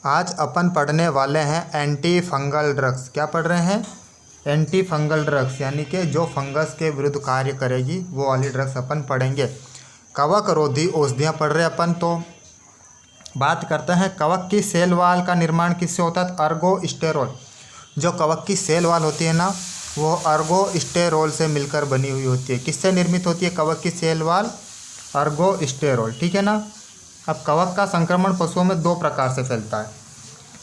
आज अपन पढ़ने वाले हैं एंटी फंगल ड्रग्स। क्या पढ़ रहे हैं? एंटी फंगल ड्रग्स, यानी कि जो फंगस के विरुद्ध कार्य करेगी वो वाली ड्रग्स अपन पढ़ेंगे। कवक रोधी औषधियाँ पढ़ रहे अपन। तो बात करते हैं कवक की सेल वाल का निर्माण किससे होता है? अर्गोस्टेरोल। जो कवक की सेल वाल होती है ना, वो अर्गोस्टेरोल से मिलकर बनी हुई होती है। किससे निर्मित होती है कवक की सेल वाल? अर्गोस्टेरोल। ठीक है ना। अब कवक का संक्रमण पशुओं में दो प्रकार से फैलता है,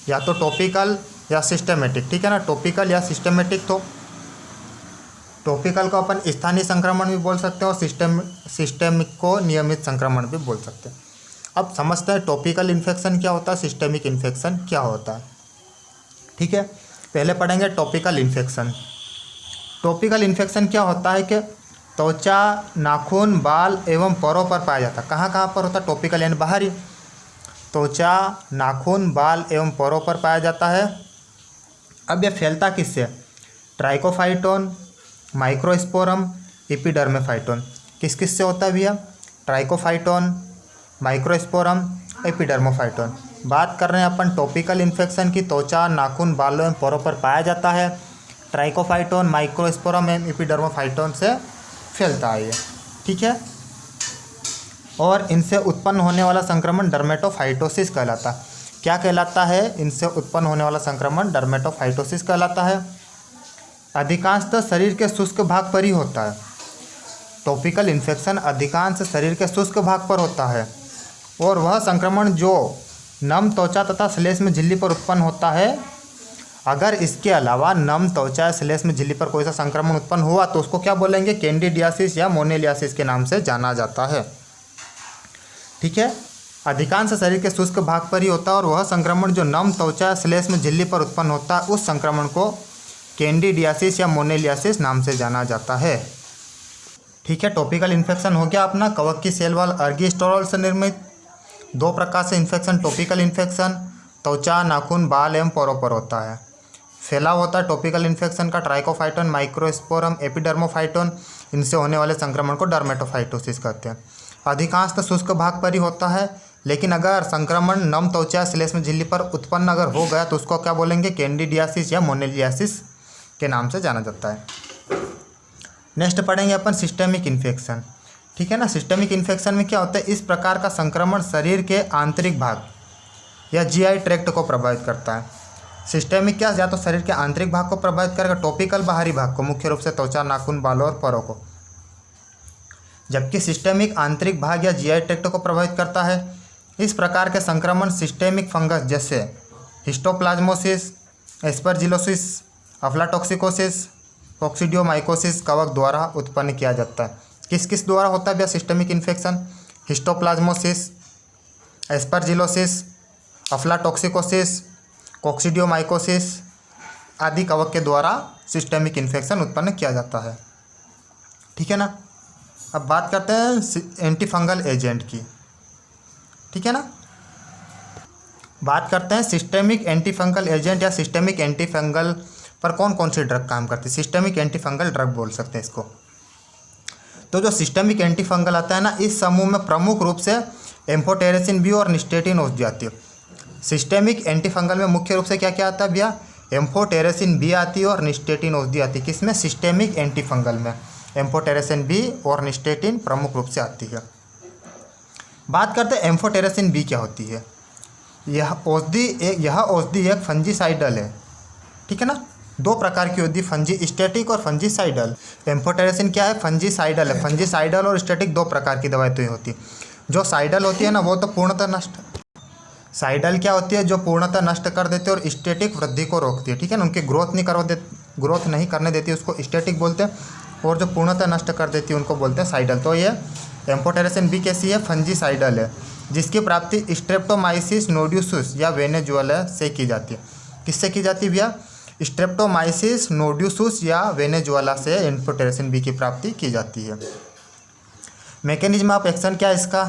या तो टॉपिकल या सिस्टेमेटिक। ठीक है ना, टॉपिकल या सिस्टेमेटिक। तो टॉपिकल को अपन स्थानीय संक्रमण भी बोल सकते हैं और सिस्टेमिक को नियमित संक्रमण भी बोल सकते हैं। अब समझते हैं टॉपिकल इन्फेक्शन क्या होता है, सिस्टेमिक इन्फेक्शन क्या होता है। ठीक है, पहले पढ़ेंगे टॉपिकल इन्फेक्शन। टॉपिकल इन्फेक्शन क्या होता है कि त्वचा, नाखून, बाल एवं परों पर पाया जाता है। कहाँ पर होता है टॉपिकल? यानी बाहरी। त्वचा, नाखून, बाल एवं परों पर पाया जाता है। अब यह फैलता किससे? Trichophyton, microsporum, epidermophyton. किस किस से होता है भैया? Trichophyton, microsporum, epidermophyton. बात कर रहे हैं अपन टॉपिकल इन्फेक्शन की। त्वचा, नाखून, बालों एवं परों पर पाया जाता है। ट्राइकोफाइटोन, माइक्रोस्पोरम एवं एपिडर्मोफाइटोन से फैलता है ये। ठीक है, और इनसे उत्पन्न होने वाला संक्रमण डर्मेटोफाइटोसिस कहलाता है। क्या कहलाता है? इनसे उत्पन्न होने वाला संक्रमण डर्मेटोफाइटोसिस कहलाता है। अधिकांशतः शरीर के शुष्क भाग पर ही होता है। टॉपिकल इन्फेक्शन अधिकांश शरीर के शुष्क भाग पर होता है, और वह संक्रमण जो नम त्वचा तथा श्लेष में झिल्ली पर उत्पन्न होता है, अगर इसके अलावा नम त्वचा श्लेष में झिल्ली पर कोई सा संक्रमण उत्पन्न हुआ तो उसको क्या बोलेंगे? कैंडिडियासिस या मोनेलियासिस के नाम से जाना जाता है। ठीक है, अधिकांश शरीर के शुष्क भाग पर ही होता है, और वह संक्रमण जो नम त्वचा श्लेष में झिल्ली पर उत्पन्न होता है, उस संक्रमण को कैंडिडियासिस या मोनेलियासिस नाम से जाना जाता है। ठीक है, टॉपिकल इन्फेक्शन हो गया अपना कवक की सेल वाल अर्गोस्टेरोल से निर्मित। दो प्रकार से इन्फेक्शन टॉपिकल इन्फेक्शन त्वचा, नाखून, बाल एवं परों पर होता है। फैलाव होता है टॉपिकल इन्फेक्शन का ट्राइकोफाइटोन, माइक्रोस्पोरम, एपिडर्मोफाइटोन। इनसे होने वाले संक्रमण को डर्मेटोफाइटोसिस कहते हैं। अधिकांशतः शुष्क भाग पर ही होता है, लेकिन अगर संक्रमण नम त्वचा श्लेष में झिल्ली पर उत्पन्न अगर हो गया तो उसको क्या बोलेंगे? कैंडिडियासिस या मोनेलियासिस के नाम से जाना जाता है। नेक्स्ट पढ़ेंगे अपन सिस्टेमिक इन्फेक्शन। ठीक है ना, सिस्टेमिक इन्फेक्शन में क्या होता है? इस प्रकार का संक्रमण शरीर के आंतरिक भाग या जीआई ट्रैक्ट को प्रभावित करता है। सिस्टेमिक क्या, या तो शरीर के आंतरिक भाग को प्रभावित करेगा, टॉपिकल बाहरी भाग को, मुख्य रूप से त्वचा, नाखून, बालों और परों को, जबकि सिस्टेमिक आंतरिक भाग या जीआई ट्रैक्ट को प्रभावित करता है। इस प्रकार के संक्रमण सिस्टेमिक फंगस जैसे हिस्टोप्लाज्मोसिस, एस्परजिलोसिस, अफ्लाटॉक्सिकोसिस, कोक्सीडियोमाइकोसिस कवक द्वारा उत्पन्न किया जाता है। किस किस द्वारा होता है भैया सिस्टेमिक इन्फेक्शन? हिस्टोप्लाज्मोसिस, एस्परजिलोसिस, अफ्लाटॉक्सिकोसिस, कोक्सीडियोमाइकोसिस आदि कवक के द्वारा सिस्टेमिक इन्फेक्शन उत्पन्न किया जाता है। ठीक है ना। अब बात करते हैं एंटी फंगल एजेंट की। ठीक है ना, बात करते हैं सिस्टेमिक एंटी फंगल एजेंट या सिस्टेमिक एंटी फंगल पर कौन कौन सी ड्रग काम करती है। सिस्टेमिक एंटी फंगल ड्रग बोल सकते हैं इसको। तो जो सिस्टेमिक एंटी फंगल आता है ना, इस समूह में प्रमुख रूप से एम्फोटेरेसिन बी और निस्टेटिन औषधि आती है। सिस्टेमिक एंटी फंगल में मुख्य रूप से क्या क्या आता है भैया? एम्फोटेरेसिन बी आती है और निस्टेटिन औषधि आती है। किसमें? सिस्टेमिक एंटी फंगल में एम्फोटेरेसिन बी और निस्टेटिन प्रमुख रूप से आती है। बात करते हैं एम्फोटेरेसिन बी क्या होती है। यह औषधि एक फंजीसाइडल है। ठीक है ना, दो प्रकार की होती है, फंजीस्टेटिक और फंजीसाइडल। एम्फोटेरेसिन क्या है? फंजीसाइडल है। फंजीसाइडल और स्टेटिक दो प्रकार की दवाई तो होती है। जो साइडल होती है ना, वो तो पूर्णतः नष्ट। साइडल क्या होती है? जो पूर्णतः नष्ट कर देती है, और स्टेटिक वृद्धि को रोकती है। ठीक है ना, उनकी ग्रोथ नहीं करने देती, उसको स्टेटिक बोलते हैं। और जो पूर्णतः नष्ट कर देती है उनको बोलते हैं साइडल। तो ये एम्फोटेरेसिन बी कैसी है? फंजीसाइडल है, जिसकी प्राप्ति स्ट्रेप्टोमाइसिस नोड्यूसस या वेनेजुएला से की जाती है। किससे की जाती है भैया? स्ट्रेप्टोमाइसिस नोड्यूसस या वेनेजुएला से एम्फोटेरेसिन बी की प्राप्ति की जाती है। मैकेनिज्म ऑफ एक्शन क्या है इसका?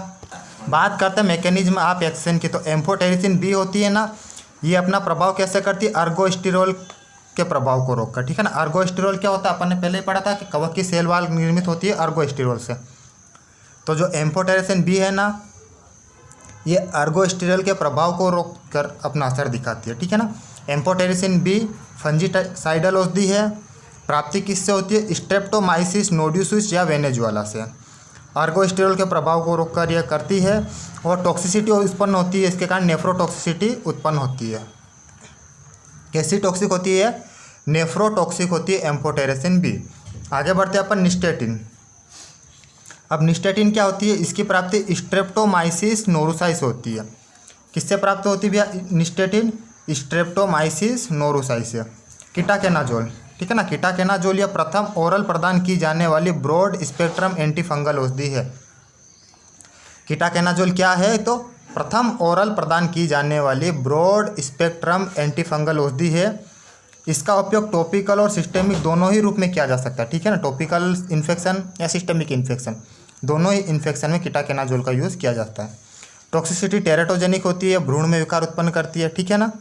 बात करते हैं मैकेनिज्म ऑफ एक्शन की। तो एम्फोटेरेसिन बी होती है ना, ये अपना प्रभाव कैसे करती है? अर्गोस्टेरोल के प्रभाव को रोककर। ठीक है ना। अर्गोस्टेरोल क्या होता है? अपन ने पहले ही पढ़ा था कि कवक की सेल वाल निर्मित होती है अर्गोस्टेरोल से। तो जो एम्फोटेरेसिन बी है ना, ये अर्गोस्टेरॉल के प्रभाव को रोक कर अपना असर दिखाती है, ठीक है ना। एम्फोटेरिसिन बी फंजीसाइडल औषधि है, प्राप्ति किससे होती है, स्ट्रेप्टोमाइसिस नोड्यूसिस या वेनेजुएला से। अर्गोस्टेरॉल के प्रभाव को रोककर यह करती है और टॉक्सिसिटी उत्पन्न होती है, इसके कारण नेफ्रोटॉक्सिसिटी उत्पन्न होती है। कैसी टॉक्सिक होती है, नेफ्रोटॉक्सिक होती है एम्फोटेरिसिन बी। आगे बढ़ते हैं अपन निस्टेटिन। अब निस्टेटिन क्या होती है, इसकी प्राप्ति स्ट्रेप्टोमाइसिस नोरोसाइस होती है। किससे प्राप्त होती है भैया निस्टेटिन, स्ट्रेप्टोमाइसिस नोरोसाइस से। कीटाकेनाजोल, ठीक है ना, कीटाकेनाजोल यह प्रथम ओरल प्रदान की जाने वाली ब्रॉड स्पेक्ट्रम एंटीफंगल औषधि है। कीटाकेनाजोल क्या है, तो प्रथम ओरल प्रदान की जाने वाली ब्रॉड स्पेक्ट्रम एंटीफंगल औषधि है। इसका उपयोग टॉपिकल और सिस्टेमिक दोनों ही रूप में किया जा सकता है, ठीक है ना। टॉपिकल इन्फेक्शन या सिस्टेमिक इन्फेक्शन दोनों ही इन्फेक्शन में कीटाकेनाजोल का यूज़ किया जाता है। टॉक्सिसिटी टेरेटोजेनिक होती है, भ्रूण में विकार उत्पन्न करती है, ठीक है ना।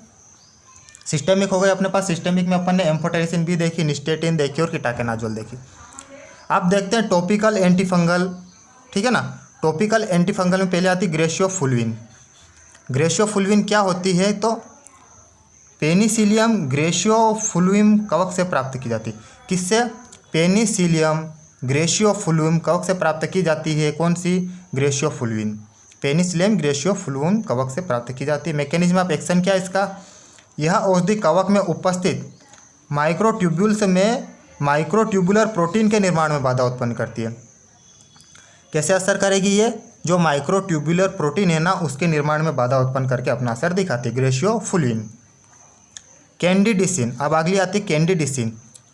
सिस्टेमिक हो गई अपने पास, सिस्टेमिक में अपन ने एम्फोटेरिसिन बी देखी, निस्टेटिन देखी और कीटाकेनाजोल देखी। अब देखते हैं टॉपिकल एंटीफंगल, ठीक है ना। टॉपिकल एंटीफंगल में पहले आती ग्रेशियोफुल्विन। ग्रेशियोफुल्विन क्या होती है, तो पेनिसिलियम ग्रेशियोफुल्विम कवक से प्राप्त की जाती है। किससे, पेनिसिलियम ग्रेशियोफुल्विम कवक से प्राप्त की जाती है। कौन सी, ग्रेशियोफुल्विन, पेनिसिलियम ग्रेशियोफुल्विम कवक से प्राप्त की जाती है। मैकेनिज्म ऑफ एक्शन क्या है इसका, यह औषधि कवक में उपस्थित माइक्रोट्यूब्यूल्स में माइक्रोट्यूबुलर प्रोटीन के निर्माण में बाधा उत्पन्न करती है। कैसे असर करेगी ये, जो माइक्रोट्यूबुलर प्रोटीन है ना, उसके निर्माण में बाधा उत्पन्न करके अपना असर दिखाती है, ग्रेशियोफुल्विन। कैंडिडिसिन, अब अगली आती है कैंडिडिसिन।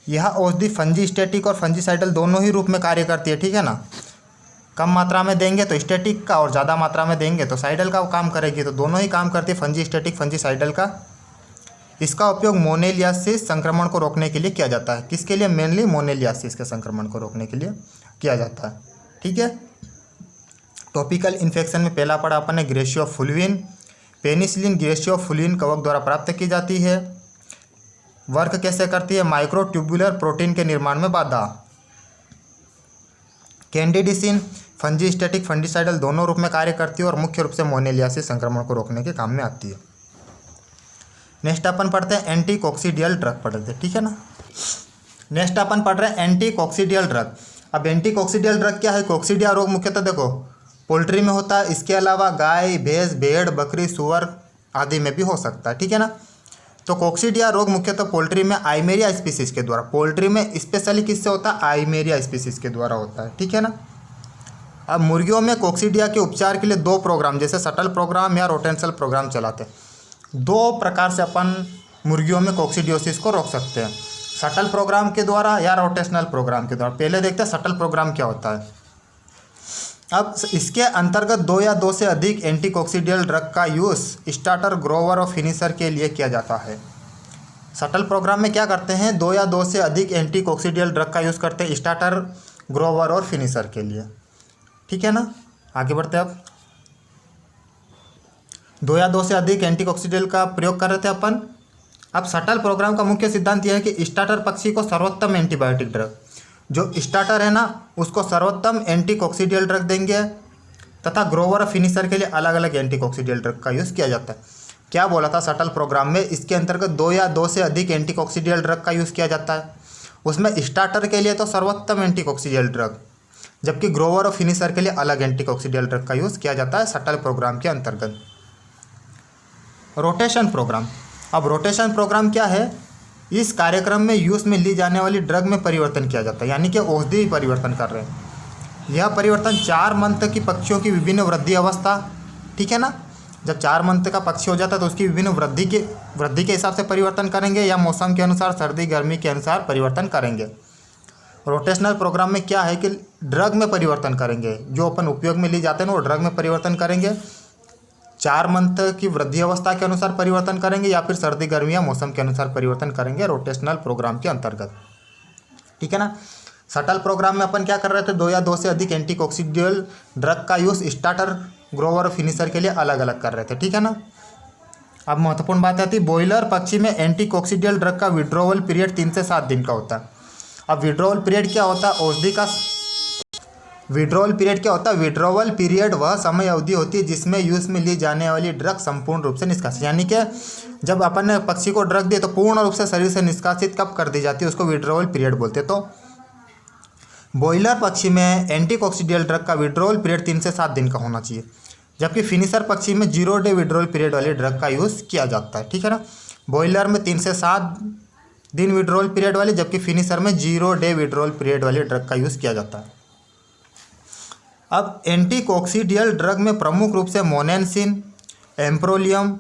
यह औषधि फंजीस्टेटिक और फंजीसाइडल दोनों ही रूप में कार्य करती है, ठीक है ना। कम मात्रा में देंगे तो स्टेटिक का और ज़्यादा मात्रा में देंगे तो साइडल का काम करेगी, तो दोनों ही काम करती है, फंजीस्टेटिक फंजीसाइडल का। इसका उपयोग मोनेलियासिस संक्रमण को रोकने के लिए किया जाता है। किसके लिए, मेनली मोनेलियासिस के संक्रमण को रोकने के लिए किया जाता है, ठीक है। टॉपिकल इन्फेक्शन में पहला पड़ा अपन ने ग्रेशियोफुल्विन। पेनिसिलिन ग्रेशियोफुल्विन कवक द्वारा प्राप्त की जाती है। वर्क कैसे करती है, माइक्रोट्यूबुलर प्रोटीन के निर्माण में बाधा। कैंडिडिसिन फंजीस्टेटिक फंजीसाइडल दोनों रूप में कार्य करती है और मुख्य रूप से मोनेलियासिस संक्रमण को रोकने के काम में आती है। नेक्स्ट अपन पढ़ते हैं एंटी कॉक्सीडियल ड्रग पढ़ते हैं, ठीक है ना। नेक्स्ट अपन पढ़ रहे हैं एंटी कॉक्सीडियल ड्रग। अब एंटी कॉक्सीडियल ड्रग क्या है, कॉक्सीडिया रोग मुख्यतः देखो पोल्ट्री में होता है, इसके अलावा गाय भैंस भेड़ बकरी सुअर आदि में भी हो सकता है, ठीक है ना। तो कॉक्सीडिया रोग मुख्यतः पोल्ट्री में आइमेरिया स्पीसीज के द्वारा, पोल्ट्री में स्पेशली किससे होता है, आइमेरिया स्पीसीज के द्वारा होता है, ठीक है ना। अब मुर्गियों में कॉक्सीडिया के उपचार के लिए दो प्रोग्राम, जैसे शटल प्रोग्राम या रोटेंशियल प्रोग्राम चलाते हैं। दो प्रकार से अपन मुर्गियों में कॉक्सीडियोसिस को रोक सकते हैं, शटल प्रोग्राम के द्वारा या रोटेशनल प्रोग्राम के द्वारा। पहले देखते हैं शटल प्रोग्राम क्या होता है। अब इसके अंतर्गत दो या दो से अधिक एंटी कॉक्सीडियल ड्रग का यूज़ स्टार्टर ग्रोवर और फिनिशर के लिए किया जाता है। शटल प्रोग्राम में क्या करते हैं, दो या दो से अधिक एंटी कॉक्सीडियल ड्रग का यूज़ करते हैं स्टार्टर ग्रोवर और फिनिशर के लिए, ठीक है ना। आगे बढ़ते हैं। अब दो या दो से अधिक एंटी कॉक्सीडियल का प्रयोग कर रहे थे अपन। अब शटल प्रोग्राम का मुख्य सिद्धांत यह है कि स्टार्टर पक्षी को सर्वोत्तम एंटीबायोटिक ड्रग, जो स्टार्टर है ना उसको सर्वोत्तम एंटी कॉक्सीडियल ड्रग देंगे, तथा ग्रोवर और फिनिशर के लिए अलग अलग एंटी कॉक्सीडियल ड्रग का यूज़ किया जाता है। क्या बोला था शटल प्रोग्राम में, इसके अंतर्गत दो या दो से अधिक एंटी कॉक्सीडियल ड्रग का यूज़ किया जाता है। उसमें स्टार्टर के लिए तो सर्वोत्तम एंटी कॉक्सीडियल ड्रग, जबकि ग्रोवर और फिनिशर के लिए अलग एंटी कॉक्सीडियल ड्रग का यूज़ किया जाता है शटल प्रोग्राम के अंतर्गत। Rotation program. अब रोटेशन प्रोग्राम क्या है, इस कार्यक्रम में यूज में ली जाने वाली ड्रग में परिवर्तन किया जाता है, यानी कि औषधि परिवर्तन कर रहे हैं। यह परिवर्तन 4 मंथ की पक्षियों की विभिन्न वृद्धि अवस्था, ठीक है ना। जब 4 मंथ का पक्षी हो जाता है तो उसकी विभिन्न वृद्धि के हिसाब से परिवर्तन करेंगे, या मौसम के अनुसार सर्दी गर्मी के अनुसार परिवर्तन करेंगे। रोटेशनल प्रोग्राम में क्या है कि ड्रग में परिवर्तन करेंगे, जो अपन उपयोग में ली जाते हैं वो ड्रग में परिवर्तन करेंगे। 4 मंथ की वृद्धि अवस्था के अनुसार परिवर्तन करेंगे, या फिर सर्दी गर्मी या मौसम के अनुसार परिवर्तन करेंगे रोटेशनल प्रोग्राम के अंतर्गत, ठीक है ना। शटल प्रोग्राम में अपन क्या कर रहे थे, दो या दो से अधिक एंटी कॉक्सीडियल ड्रग का यूज़ स्टार्टर ग्रोवर और फिनिशर के लिए अलग अलग कर रहे थे, ठीक है ना। अब महत्वपूर्ण बात आती है, बॉयलर पक्षी में एंटी कॉक्सीडियल ड्रग का विड्रोवल पीरियड 3 से 7 दिन का होता है। अब विड्रोवल पीरियड क्या होता है, विड्रॉवल पीरियड क्या होता है? विड्रॉवल पीरियड वह समय अवधि होती है जिसमें यूज में ली जाने वाली ड्रग संपूर्ण रूप से निष्कासित, यानी कि जब अपन ने पक्षी को ड्रग दी तो पूर्ण रूप से शरीर से निष्कासित कब कर दी जाती है, उसको विड्रॉवल पीरियड बोलते हैं। तो बॉयलर पक्षी में एंटीकॉक्सिडियल ड्रग का विड्रॉवल पीरियड 3 से 7 दिन का होना चाहिए, जबकि फिनिशर पक्षी में 0 डे विड्रॉवल पीरियड वाली ड्रग का यूज़ किया जाता है। ठीक है ना, बॉयलर में 3 से 7 दिन विड्रॉवल पीरियड वाली, जबकि फिनिशर में 0 डे विड्रॉवल पीरियड वाली ड्रग का यूज़ किया जाता है। अब एंटीकॉक्सिडियल ड्रग में प्रमुख रूप से मोनेंसिन, एम्प्रोलियम,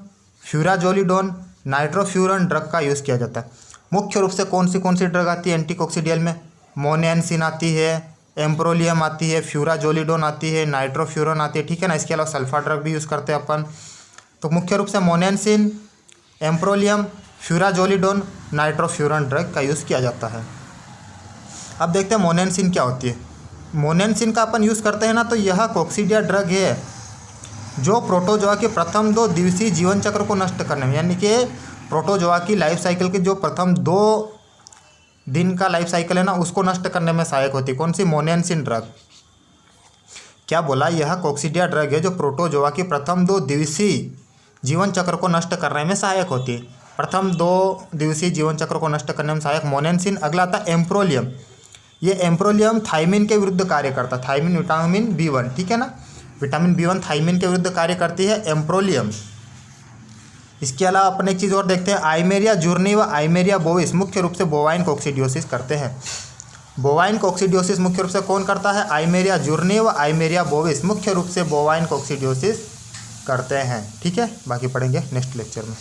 फ्यूराजोलिडोन, नाइट्रोफ्यूरन ड्रग का यूज़ किया जाता है। मुख्य रूप से कौन सी ड्रग आती है एंटीकॉक्सिडियल में? मोनेंसिन आती है, एम्प्रोलियम आती है, फ्यूराजोलिडोन आती है, नाइट्रोफ्यूरन आती है। ठीक है ना, इसके अलावा सल्फा ड्रग भी यूज़ करते हैं अपन। तो मुख्य रूप से मोनेंसिन, एम्प्रोलियम, फ्यूराजोलिडोन, नाइट्रोफ्यूरन ड्रग का यूज़ किया जाता है। अब देखते हैं मोनेंसिन क्या होती है। मोनेंसिन का अपन यूज़ करते हैं ना, तो यह कॉक्सीडिया ड्रग है जो प्रोटोजोआ के प्रथम 2 दिवसीय जीवन चक्र को नष्ट करने में, यानी कि प्रोटोजोआ की लाइफ साइकिल के जो प्रथम 2 दिन का लाइफ साइकिल है ना, उसको नष्ट करने में सहायक होती है। कौन सी? मोनेंसिन ड्रग। क्या बोला? यह कॉक्सीडिया ड्रग है जो प्रोटोजोआ की प्रथम 2 दिवसीय जीवन चक्र को नष्ट करने में सहायक होती है। प्रथम 2 दिवसीय जीवन चक्र को नष्ट करने में सहायक मोनेंसिन। अगला आता है एम्प्रोलियम। ये एम्प्रोलियम थाइमिन के विरुद्ध कार्य करता है। थाइमिन विटामिन B1, ठीक है ना, विटामिन B1 थाइमिन के विरुद्ध कार्य करती है एम्प्रोलियम। इसके अलावा अपन एक चीज़ और देखते हैं, आइमेरिया जूर्नी व आइमेरिया बोविस मुख्य रूप से बोवाइन कोक्सीडियोसिस करते हैं। बोवाइन कोक्सीडियोसिस मुख्य रूप से कौन करता है? आइमेरिया जूर्नी व आइमेरिया बोविस मुख्य रूप से बोवाइन कोक्सीडियोसिस करते हैं। ठीक है, बाकी पढ़ेंगे नेक्स्ट लेक्चर में।